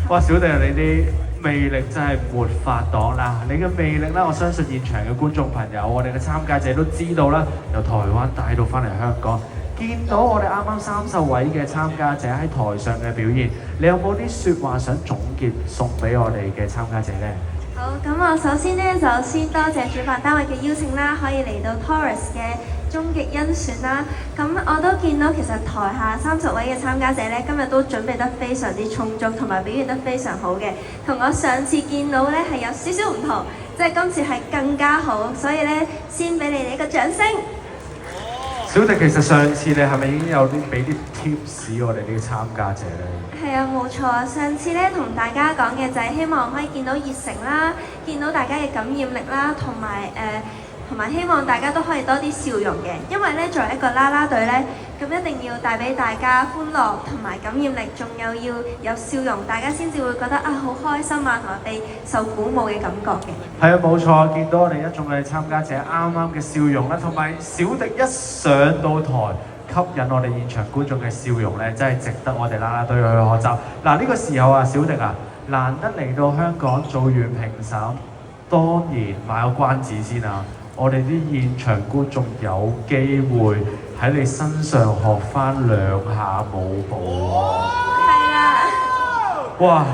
哇，小弟你啲魅力真係沒法擋啦！你嘅魅力啦，我相信現場嘅觀眾朋友，我哋嘅參加者都知道啦，由台灣帶到翻嚟香港，見到我哋啱啱30位嘅參加者喺台上嘅表現，你有冇啲説話想總結送俾我哋嘅參加者呢？好，咁我首先呢，就先多謝主辦單位嘅邀請啦，可以嚟到 Taurus 嘅終極甄選啦。咁我都見到其實台下30位嘅參加者呢，今日都準備得非常之充足，同埋表現得非常好嘅，同我上次見到呢係有少少唔同，即係今次係更加好，所以呢，先俾你哋一個掌聲。小迪，其實上次你係咪已經有啲俾啲 tips 我哋呢個參加者呢？係啊，冇錯啊！上次咧同大家講嘅就係希望可以見到熱誠啦，見到大家嘅感染力啦，同埋希望大家都可以多啲笑容嘅。因為咧作為一個啦啦隊咧，咁一定要帶俾大家歡樂同埋感染力，仲有要有笑容，大家先至會覺得啊好開心啊，同埋被受鼓舞嘅感覺嘅。係啊，冇錯，見到我哋一眾嘅參加者啱啱嘅笑容啦，同埋小迪一上到台，吸引我哋現場觀眾嘅笑容咧，真係值得我哋啦啦隊去學習。嗱，呢個時候啊，小迪啊，難得嚟到香港做完評審，當然買個關子先啊！我哋啲現場觀眾有機會喺你身上學翻2下舞步喎。係啦。哇！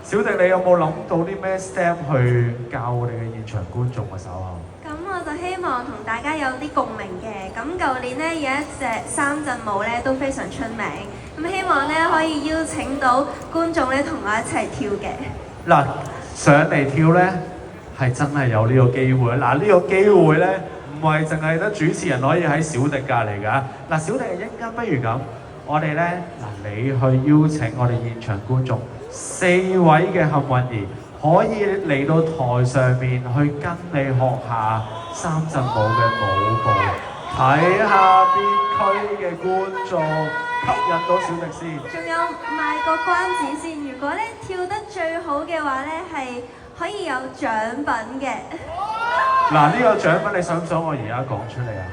小迪，你有冇諗到啲咩 step 去教我哋嘅現場觀眾嘅手啊？咁我就希望同大家有啲共鳴嘅。咁舊年呢，有一隻3陣舞咧都非常出名，咁希望咧可以邀請到觀眾咧同我一齊跳嘅。嗱，上嚟跳咧係真係有呢個機會。嗱，呢個機會咧唔係淨係得主持人可以喺小迪隔離㗎。嗱，小迪一陣間不如咁，我哋咧你去邀請我哋現場觀眾4位嘅幸運兒。可以嚟到台上面去跟你學下3陣舞嘅舞步，睇下邊區嘅觀眾吸引到小迪先。仲有賣個關子先，如果咧跳得最好嘅話咧，係可以有獎品嘅。嗱，呢個獎品你想唔想我而家講出嚟啊？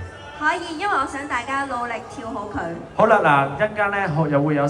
可以，因為我想大家努力跳好佢。好啦，嗱，一陣間咧又會有